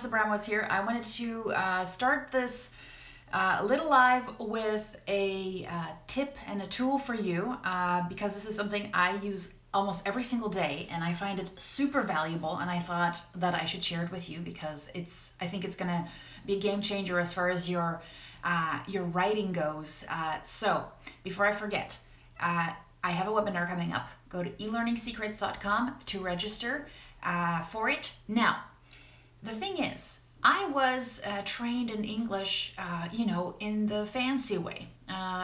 Vanessa Bramwitz here. I wanted to start this little live with a tip and a tool for you because this is something I use almost every single day and I find it super valuable, and I thought that I should share it with you because I think it's gonna be a game changer as far as your writing goes. So before I forget, I have a webinar coming up. Go to elearningsecrets.com to register for it. Now, the thing is, I was trained in English, in the fancy way.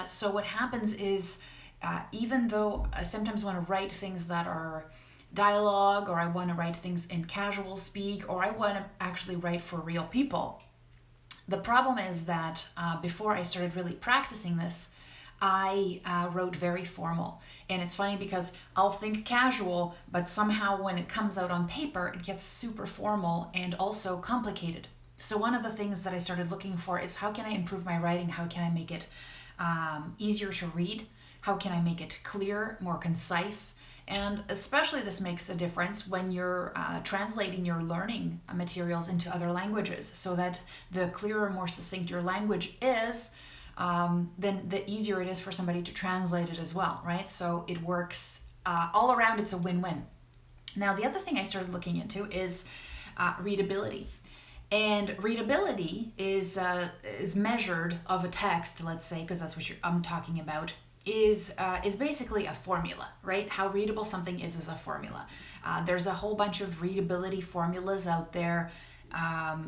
So what happens is, even though I sometimes want to write things that are dialogue, or I want to write things in casual speak, or I want to actually write for real people, the problem is that before I started really practicing this, I wrote very formal. And it's funny because I'll think casual, but somehow when it comes out on paper, it gets super formal and also complicated. So one of the things that I started looking for is, how can I improve my writing? How can I make it easier to read? How can I make it clear, more concise? And especially this makes a difference when you're translating your learning materials into other languages, so that the clearer, more succinct your language is, then the easier it is for somebody to translate it as well, right? So it works all around. It's a win-win. Now, the other thing I started looking into is readability. And readability is measured of a text, let's say, because that's what I'm talking about, is basically a formula, right? How readable something is a formula. There's a whole bunch of readability formulas out there.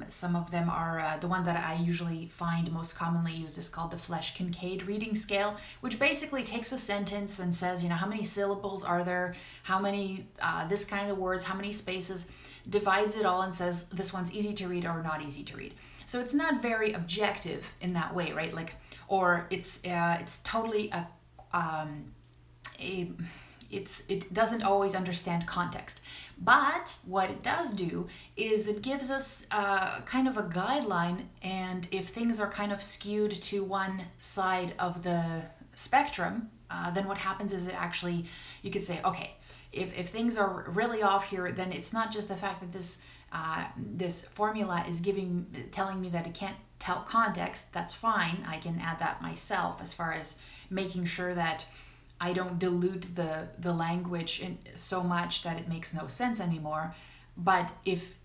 Some of them are, the one that I usually find most commonly used is called the Flesch-Kincaid reading scale, which basically takes a sentence and says, how many syllables are there, how many this kind of words, how many spaces, divides it all and says this one's easy to read or not easy to read. So it's not very objective in that way, right? Or it's totally it doesn't always understand context. But what it does do is it gives us kind of a guideline, and if things are kind of skewed to one side of the spectrum, then what happens is you could say, okay, if things are really off here, then it's not just the fact that this formula is telling me that it can't tell context. That's fine. I can add that myself as far as making sure that I don't dilute the language so much that it makes no sense anymore. But if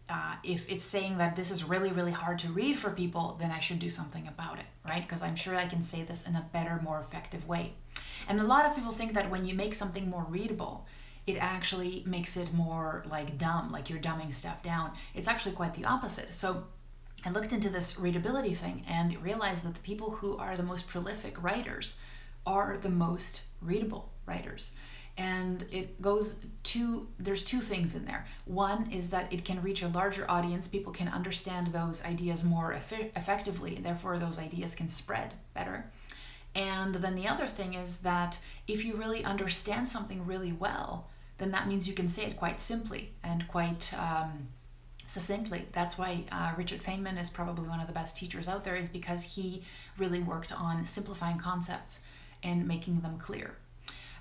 it's saying that this is really, really hard to read for people, then I should do something about it, right? Because I'm sure I can say this in a better, more effective way. And a lot of people think that when you make something more readable, it actually makes it more dumb, like you're dumbing stuff down. It's actually quite the opposite. So I looked into this readability thing and realized that the people who are the most prolific writers are the most readable writers. And there's two things in there. One is that it can reach a larger audience. People can understand those ideas more effectively, and therefore those ideas can spread better. And then the other thing is that if you really understand something really well, then that means you can say it quite simply and quite succinctly. That's why Richard Feynman is probably one of the best teachers out there, is because he really worked on simplifying concepts and making them clear.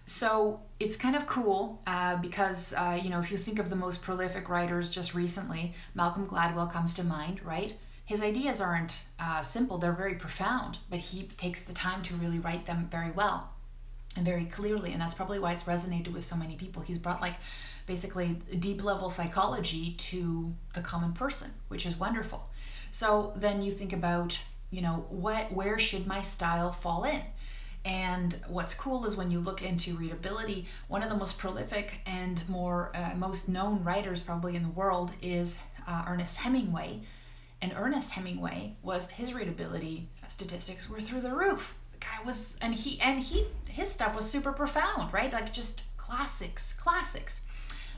So it's kind of cool because, if you think of the most prolific writers just recently, Malcolm Gladwell comes to mind, right? His ideas aren't simple, they're very profound, but he takes the time to really write them very well and very clearly, and that's probably why it's resonated with so many people. He's brought basically deep level psychology to the common person, which is wonderful. So then you think about, where should my style fall in? And what's cool is when you look into readability, one of the most prolific and most known writers probably in the world is Ernest Hemingway. And Ernest Hemingway his readability statistics were through the roof. The guy was, his stuff was super profound, right? Just classics.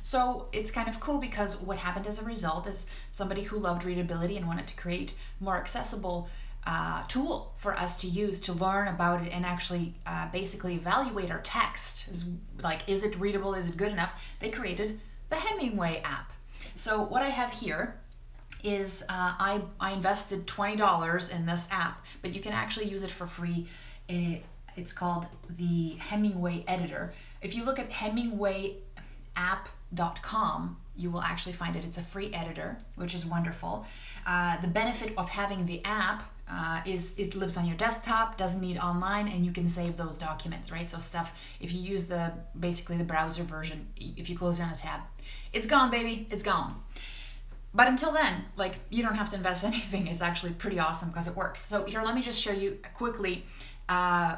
So it's kind of cool because what happened as a result is somebody who loved readability and wanted to create more accessible tool for us to use to learn about it and actually basically evaluate our text. Is it readable? Is it good enough? They created the Hemingway app. So what I have here is I invested $20 in this app, but you can actually use it for free. It's called the Hemingway Editor. If you look at Hemingway App, .com, you will actually find it. It's a free editor, which is wonderful. The benefit of having the app is it lives on your desktop, doesn't need online, and you can save those documents, right? So stuff, if you use basically the browser version, if you close down a tab, it's gone, baby, it's gone. But until then, like, you don't have to invest anything. It's actually pretty awesome because it works. So here, let me just show you quickly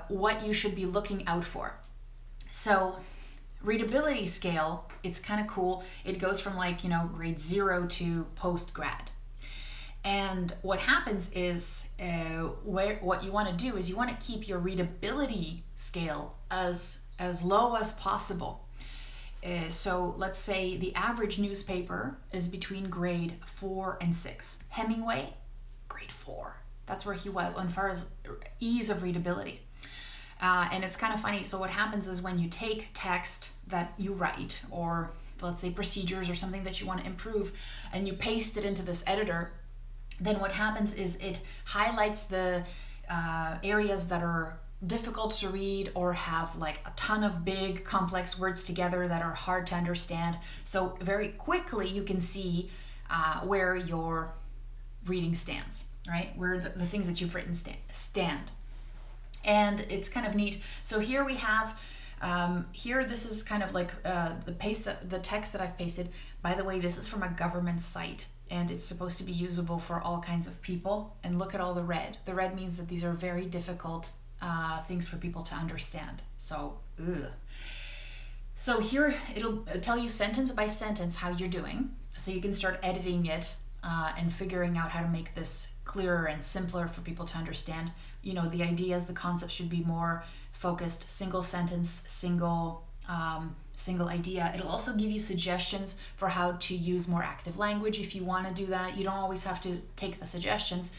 what you should be looking out for. So readability scale, it's kind of cool. It goes from like, grade 0 to post-grad. And what happens is what you want to do is you want to keep your readability scale as low as possible. So let's say the average newspaper is between grade 4 and 6. Hemingway, grade 4. That's where he was as far as ease of readability. And it's kind of funny. So what happens is when you take text that you write, or let's say procedures or something that you want to improve, and you paste it into this editor, then what happens is it highlights the areas that are difficult to read or have like a ton of big complex words together that are hard to understand. So very quickly you can see where your reading stands, right? Where the things that you've written stand. And it's kind of neat. So here we have, this is kind of like the text that I've pasted. By the way, this is from a government site, and it's supposed to be usable for all kinds of people. And look at all the red. The red means that these are very difficult things for people to understand. So, So here it'll tell you sentence by sentence how you're doing. So you can start editing it and figuring out how to make this clearer and simpler for people to understand. The ideas, the concepts should be more focused, single sentence, single idea. It'll also give you suggestions for how to use more active language if you want to do that. You don't always have to take the suggestions.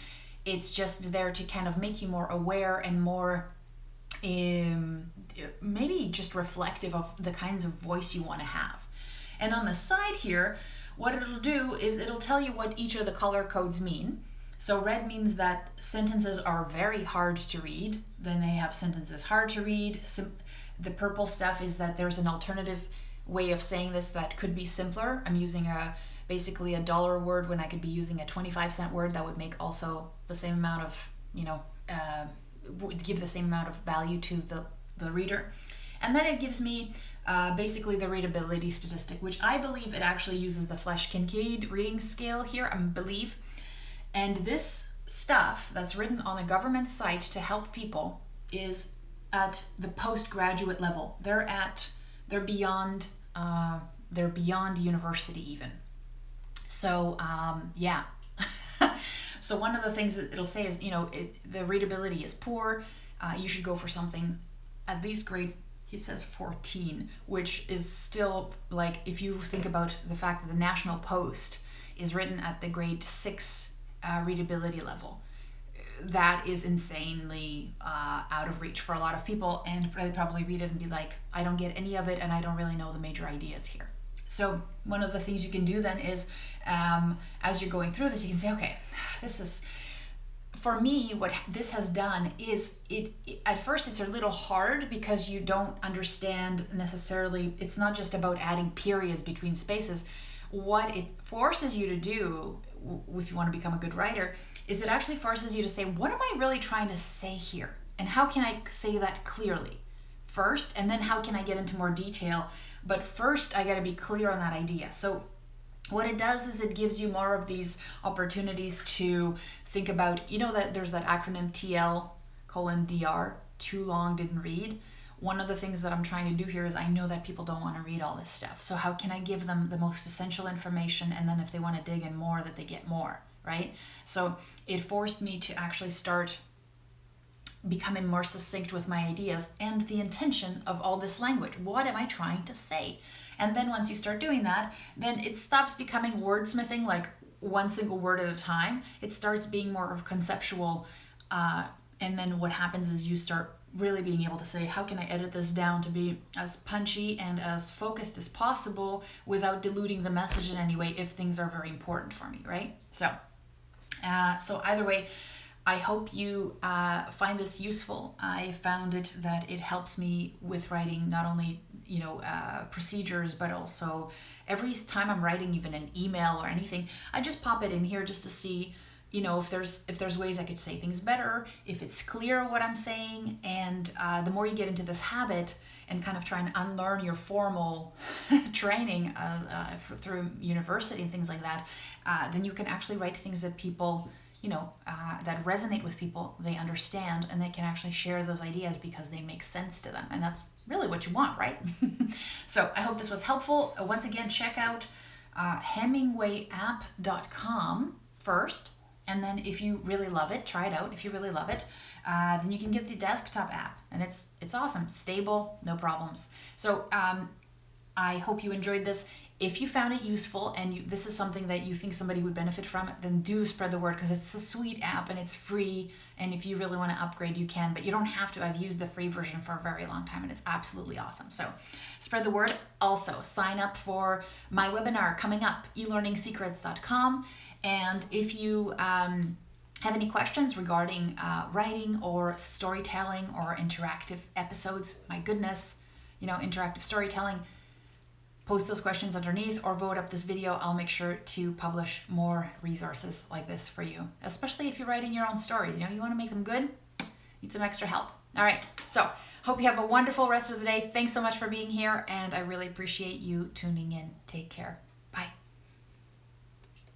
It's just there to kind of make you more aware and more maybe just reflective of the kinds of voice you want to have. And on the side here, what it'll do is it'll tell you what each of the color codes mean. So red means that sentences are very hard to read. Then they have sentences hard to read. The purple stuff is that there's an alternative way of saying this that could be simpler. I'm using basically a dollar word when I could be using a 25-cent word that would make also the same amount of, would give the same amount of value to the reader. And then it gives me basically the readability statistic, which I believe it actually uses the Flesch-Kincaid reading scale here, I believe. And this stuff that's written on a government site to help people is at the postgraduate level. They're beyond university even. So yeah. So one of the things that it'll say is, the readability is poor. You should go for something at least grade, it says 14, which is still, like, if you think about the fact that the National Post is written at the grade 6 readability level, that is insanely out of reach for a lot of people, and they probably read it and be like, I don't get any of it, and I don't really know the major ideas here. So one of the things you can do then is, as you're going through this, you can say, okay, this is, for me, what this has done is, at first it's a little hard because you don't understand necessarily, it's not just about adding periods between spaces. What it forces you to do, if you want to become a good writer, is it actually forces you to say, what am I really trying to say here? And how can I say that clearly first? And then how can I get into more detail? But first, I got to be clear on that idea. So what it does is it gives you more of these opportunities to think about, that there's that acronym TL:DR, too long, didn't read. One of the things that I'm trying to do here is I know that people don't want to read all this stuff. So how can I give them the most essential information, and then if they want to dig in more, that they get more, right? So it forced me to actually start becoming more succinct with my ideas and the intention of all this language. What am I trying to say? And then once you start doing that, then it stops becoming wordsmithing, like one single word at a time. It starts being more of conceptual. And then what happens is you start really being able to say, how can I edit this down to be as punchy and as focused as possible without diluting the message in any way if things are very important for me, right? So either way, I hope you find this useful. I found that it helps me with writing, not only procedures, but also every time I'm writing even an email or anything, I just pop it in here just to see, if there's ways I could say things better, if it's clear what I'm saying. And the more you get into this habit and kind of try and unlearn your formal training through university and things like that, then you can actually write things that people, that resonate with people, they understand, and they can actually share those ideas because they make sense to them. And that's really what you want, right? So I hope this was helpful. Once again, check out HemingwayApp.com first. And then if you really love it, try it out. If you really love it, then you can get the desktop app. And it's awesome, stable, no problems. So I hope you enjoyed this. If you found it useful and this is something that you think somebody would benefit from, then do spread the word, because it's a sweet app and it's free. And if you really want to upgrade, you can, but you don't have to. I've used the free version for a very long time and it's absolutely awesome. So spread the word. Also, sign up for my webinar coming up, elearningsecrets.com. And if you have any questions regarding writing or storytelling or interactive episodes, my goodness, interactive storytelling, post those questions underneath or vote up this video. I'll make sure to publish more resources like this for you, especially if you're writing your own stories. You want to make them good, need some extra help. All right, so hope you have a wonderful rest of the day. Thanks so much for being here, and I really appreciate you tuning in. Take care. Bye.